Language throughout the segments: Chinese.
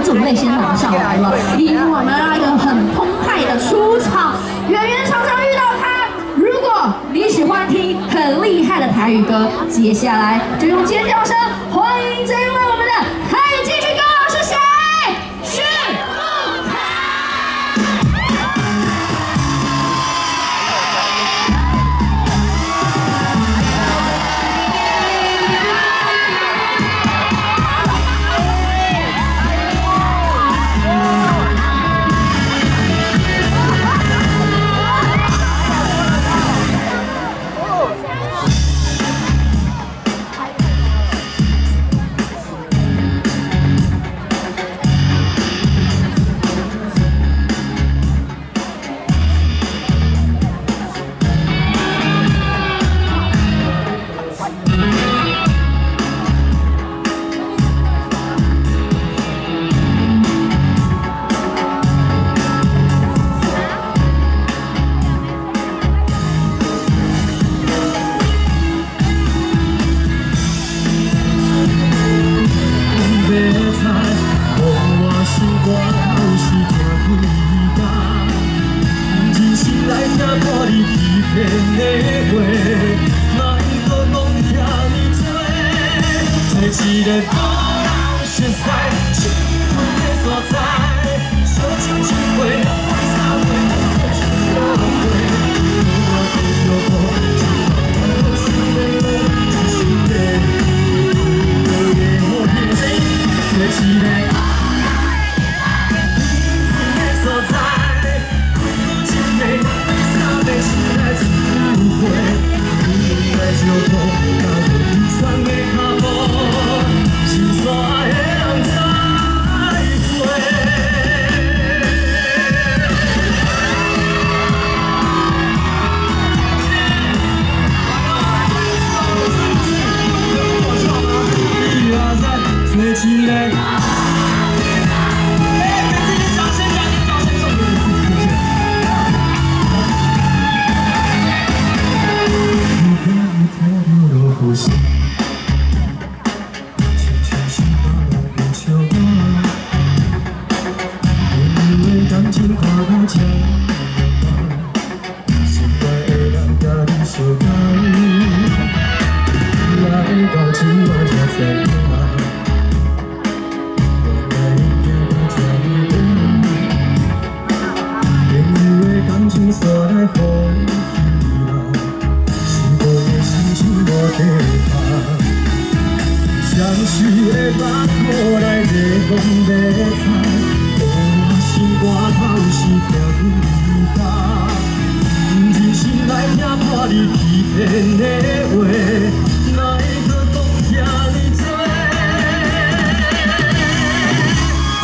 准备先拿上来了，因为我们要一个很澎湃的出场。圆圆常常遇到他，如果你喜欢听很厉害的台语歌，接下来就用尖叫声欢迎这一位我们的海继续哥是谁？是木凯。一个高人熟悉，幸福的所在，小酒一杯，为啥会做出后悔？我不想破，我想要只是你，我认真，这一个幸福的所在，我一杯，为啥要醒来只有悔？我来就破，那个悲伤的脚步。所爱的人再会。你也在最亲的。相许的目眶来热风要采，我心肝头是痛你家，真心来听破你欺骗的话，哪会搁讲遐尼多？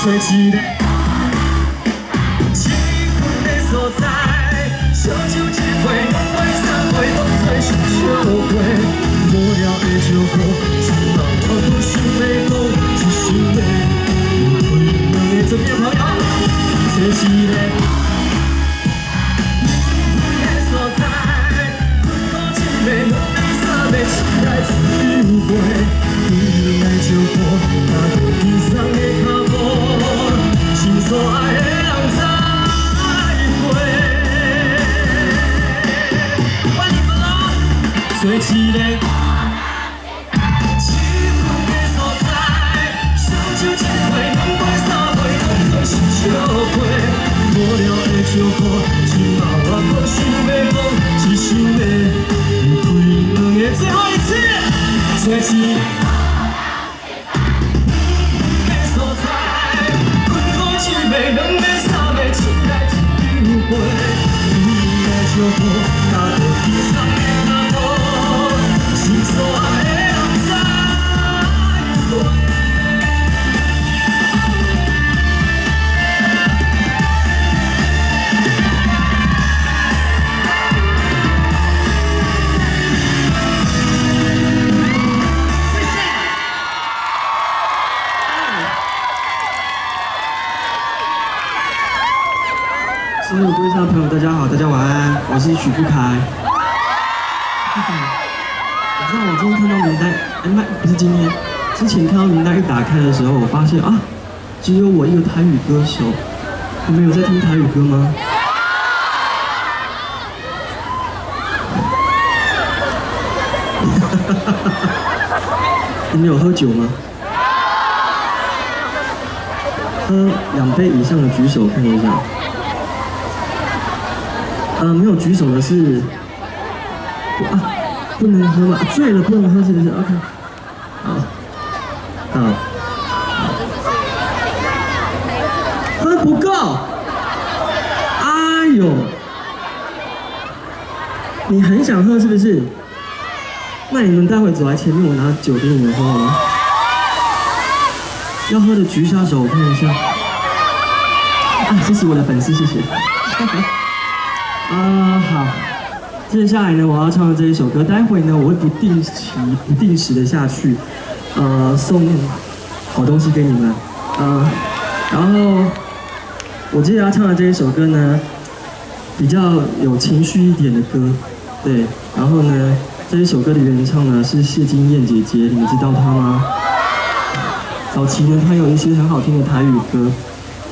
做一个幸福的所在，小酒一杯，爱三杯，当作是笑话，无聊的笑话。我不想要讲，只想要离开两个做朋友，这是个幸福的所在。困苦一暝，两暝三暝，醒来只有悔。你来照顾，那着悲伤的脚步，心所爱的人再会。做一个。酒一杯，两杯三杯，当作是笑话。无聊的笑话，今后我搁想要讲，只想要离开两个最后一次，做一个所在。困苦一暝，两暝三暝，醒来只有悔。你来照顾，那着悲伤的脚步，心所爱的人再会。所有各位上的朋友，大家好，大家晚安，我是许富凯。你知道我今天看到名单，不是今天，之前看到名单一打开的时候，我发现啊，只有我一个台语歌手。你们有在听台语歌吗？你们有喝酒吗？喝2杯以上的举手看一下。没有举手的是不能喝吗？醉了不能喝是不是 ？OK， 好，喝不够。哎呦，你很想喝是不是？那你们待会走来前面，我拿酒给你们喝好吗？要喝的举下手，我看一下。谢谢我的粉丝，谢谢。好，接下来呢，我要唱的这一首歌，待会呢，我会不定时的下去，送好东西给你们，然后我接着要唱的这一首歌呢，比较有情绪一点的歌，对，然后呢，这一首歌的原唱呢是谢金燕姐姐，你们知道她吗？早期呢，她有一些很好听的台语歌，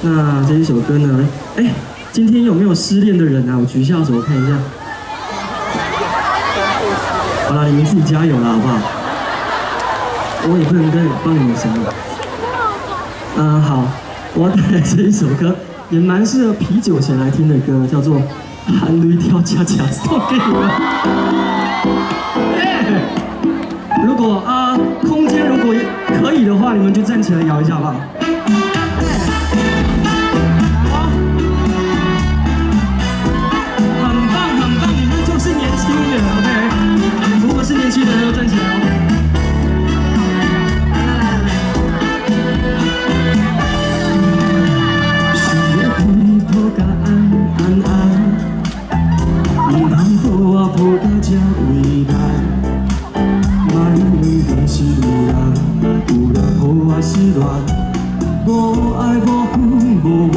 那这一首歌呢，今天有没有失恋的人啊？我举下手，我看一下。好啦，你们自己加油啦，好不好？我也不能帮你们什么。好，我要带来这一首歌，也蛮适合啤酒前来听的歌，叫做《含泪跳恰恰》，送给你们。如果空间如果可以的话，你们就站起来摇一下，好不好？是年轻人要站起来哦！是要陪你抱甲安，唔通抱我抱到这为难。嘛因为拢是路人，有人予我失恋，无爱无恨无怨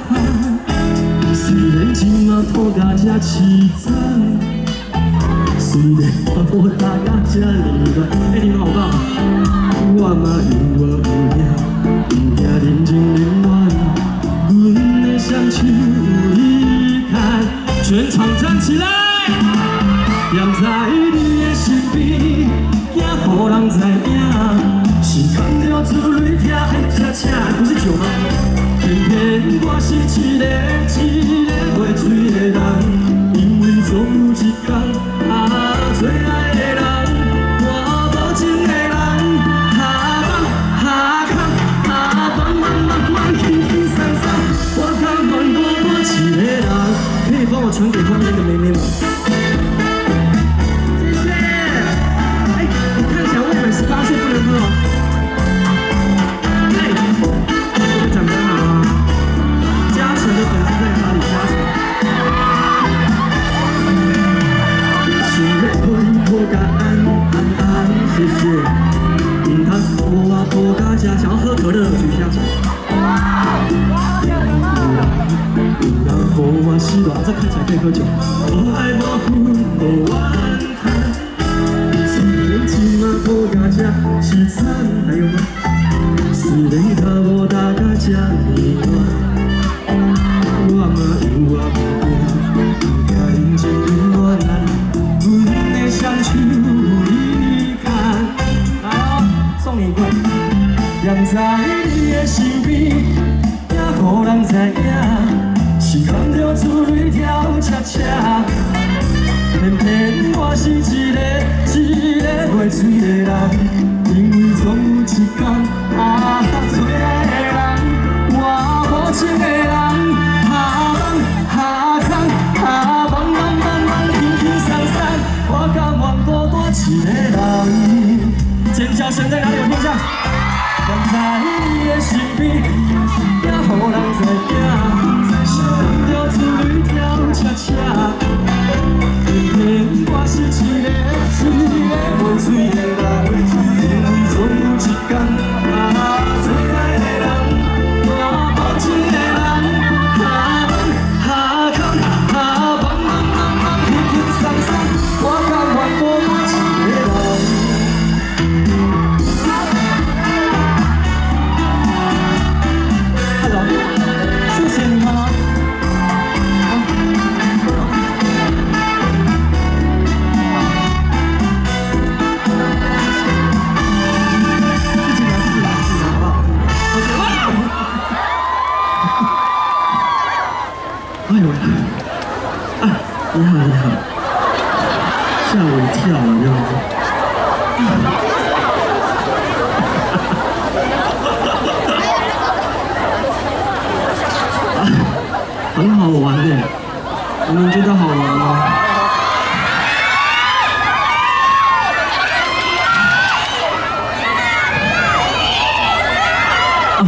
叹。虽然今嘛抱甲这凄惨。虽然我大家这离乱，你们好棒！我嘛有我有命，不惊人情冷暖。阮的双手离开，全场站起来！踮在你的身边，惊予人知影，是牵着珠泪跳的恰恰，不是酒吗？偏偏我是一个袂醉的人，因为总有一天。最爱的人，我无情的人，轻轻松松，我甘愿过我一个人。可以帮我传给后面的妹妹吗？谢谢。我看起来未满18岁不能喝哦。我们讲得好啊。嘉诚的粉丝在哪里？嘉诚。抱甲安，谢谢。唔通抱我抱甲这，想要喝可乐举下手。有人予我失恋，这看起来可以喝酒。无爱无恨无怨叹，虽然今嘛抱甲这凄惨，还有吗？虽然他无大甲这离乱，我嘛有我不惊人情冷暖。双手离开，来哦，送你一块。踮在你的身边，惊予人知影，是牵着珠泪跳恰恰。偏偏我是一个袂醉的人，因为总有一天，最爱的人，我无情的人，我甘愿孤单一个人。尖叫声在哪里？我听一下。踮在你的身边，惊予人知影，是牵着珠泪跳恰恰。偏偏我是一个袂醉的人，因为总有一天，最爱的人，我无情的人，轻轻松松，我甘愿过我一个人。啊，你好，你好，吓我一跳啊，这样子。很好玩的，你们觉得好玩吗？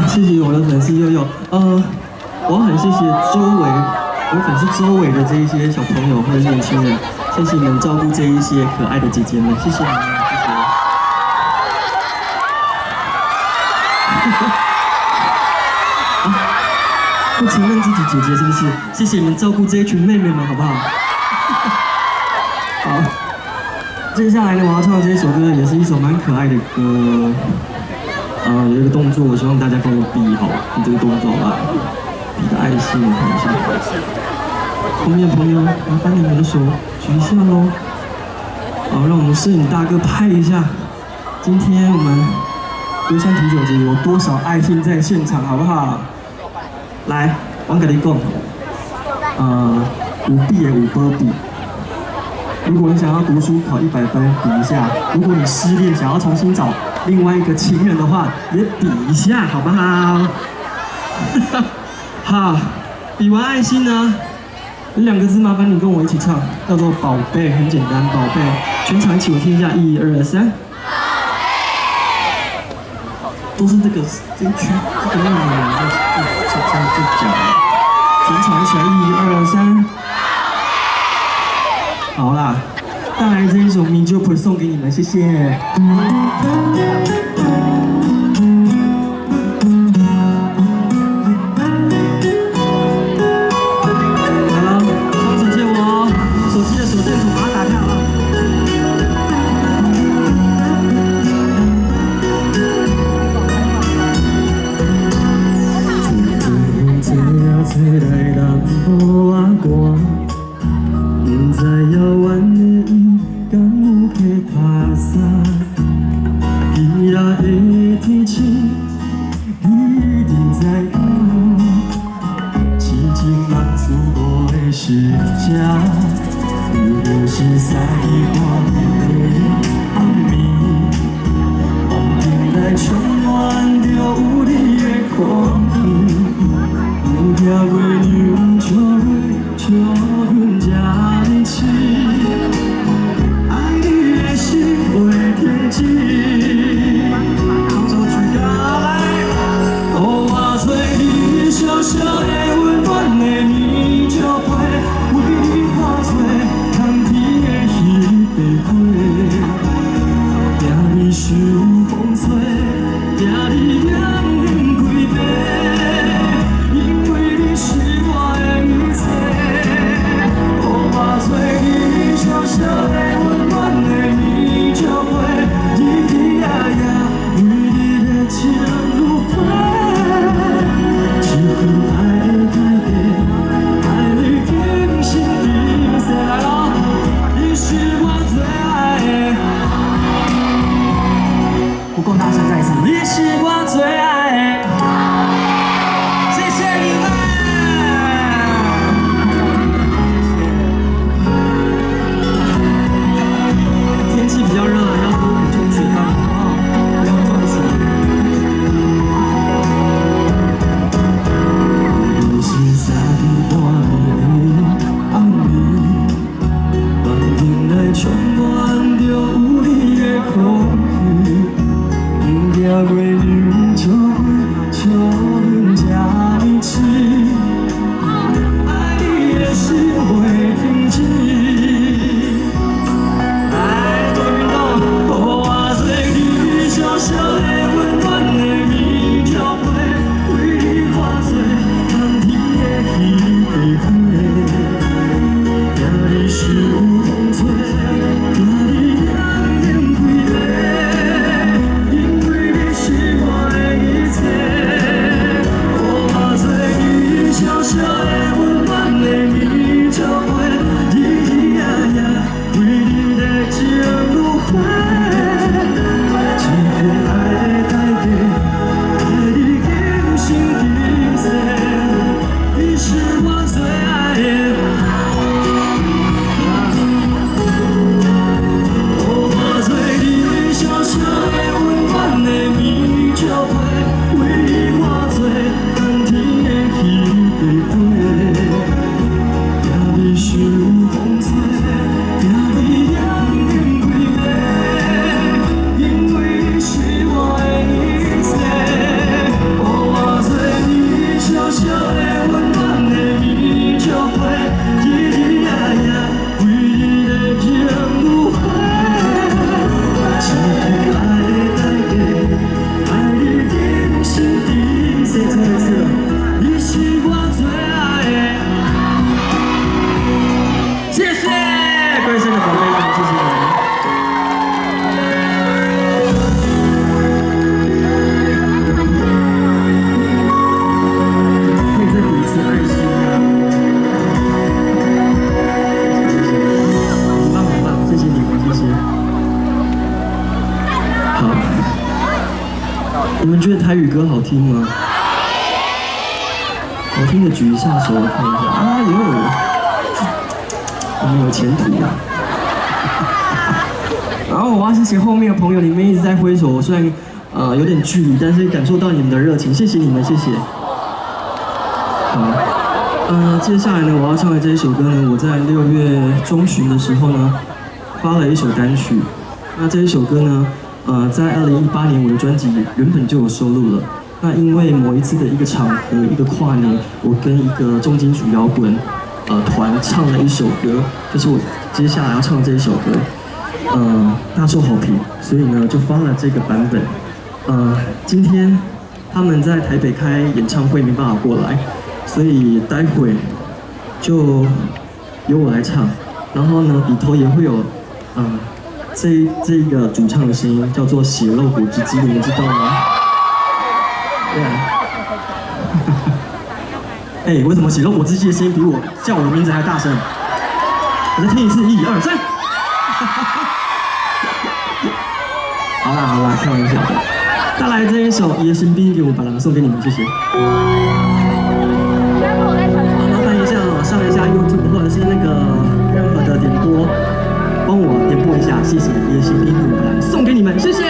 谢谢我的粉丝悠悠，我很谢谢我粉丝周围的这一些小朋友或者年轻人，谢谢你们照顾这一些可爱的姐姐们，谢谢你们，谢谢。不承认自己姐姐是不是？谢谢你们照顾这一群妹妹们，好不好？好，接下来呢，我要唱的这一首歌也是一首蛮可爱的歌。有一个动作，我希望大家跟我比好，你这个动作啊，比个爱心，我看一下。后面的朋友，麻烦你们的手举一下喽。好，让我们摄影大哥拍一下。今天我们龟山啤酒节有多少爱心在现场，好不好？来，我跟你讲，有笔的有波比。如果你想要读书考100分，比一下；如果你失恋想要重新找另外一个情人的话，也比一下，好不好？好，比完爱心呢，有2个字，麻烦你跟我一起唱，叫做宝贝，很简单，宝贝。全场一起我听一下，1、2、3。都是这一区这个妹妹在讲，全场一起来，1、2、3。好啦，带来这一首《Mi Jumper》送给你们，谢谢。好，双手借我哦，手机的手电筒把它打开好了。吹来南部仔寒，不知遥远的伊敢有去打伞。伊也的天星，你一定知影。痴情梦思我的世界，有就是三更半夜的暗暝，梦境内充满着有你的空气。听过牛笑阮真痴，爱你的心会停止。做出家来，予我做你小小的温暖的棉被，为你化作冬天的彼白花，惊你受风吹，惊你两眼开白。是。台语歌好听吗？好听的举一下手，我看一下。哎呦，我们有前途啊！然后我要谢谢后面的朋友，你们一直在挥手，虽然有点距离，但是感受到你们的热情，谢谢你们，谢谢。好，接下来呢，我要唱的这一首歌呢，我在6月中旬的时候呢，发了一首单曲。那这一首歌呢，在2018年我的专辑原本就有收录了。那因为某一次的一个场合，一个跨年，我跟一个重金属摇滚团唱了一首歌，就是我接下来要唱的这一首歌，大受好评，所以呢就发了这个版本。今天他们在台北开演唱会没办法过来，所以待会就由我来唱，然后呢里头也会有这一个主唱的声音，叫做血肉果汁机，你们知道吗？对啊。哎，为什么血肉果汁机的声音比我叫我的名字还大声？我再听一次，1、2、3。好啦，开玩笑的。带来这一首《野心兵》给我把郎送给你们，谢谢。麻烦一下上一下 YouTube 或者是那个任何的点播，帮我点播一下，谢谢。《野心兵》给我把郎送给你们，谢谢。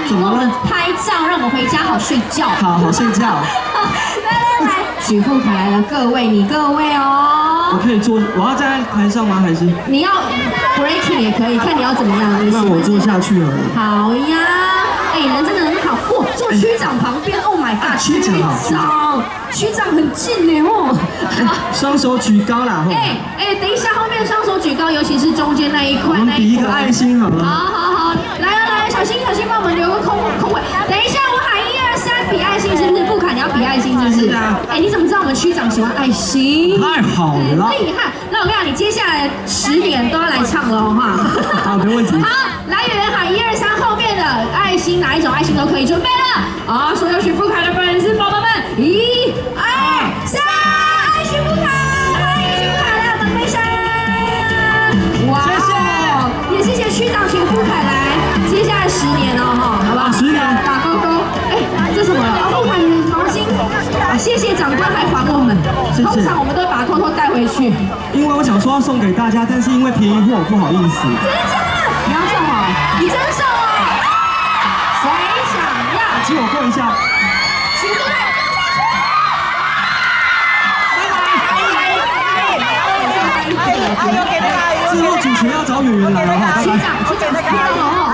跟我们拍照，让我们回家好睡觉。好好睡觉。来，许富凯来了，各位哦。我可以坐，我要站在台上吗？还是？你要 breaking 也可以，看你要怎么样。那我坐下去了。好呀，哎，人真的很好，哇，坐区长旁边 ，Oh my god，区长很近呢哦。双手举高啦，吼。等一下，后面双手举高，尤其是中间那一块。我们比一个爱心好了。好，来，小心，帮我们留个空位。等一下，我喊1、2、3，比爱心是不是？不卡，你要比爱心是不是？是啊。你怎么知道我们区长喜欢爱心？太好了，厉害。那我跟你讲，你接下来10年都要来唱了哈。好，没问题。好，来，有人喊1、2、3，后面的爱心哪一种爱心都可以，准备了。好，所有许富凯的粉丝宝宝们，1、2、3，爱许富凯，欢迎许富凯来我们飞山。哇，谢谢，也谢谢区长许富凯来，接下来10年哦，哈，好不好？10年，打勾勾。这什么了？富凯的毛巾，谢谢长官还还我们。通常我们都会把它偷偷带回去。因为我想说要送给大家，但是因为便宜货不好意思。真的？你要送哦？你真送哦？谁想要？请我过一下。许富凯，之后主持要找演员来了哈。区长知道了哦。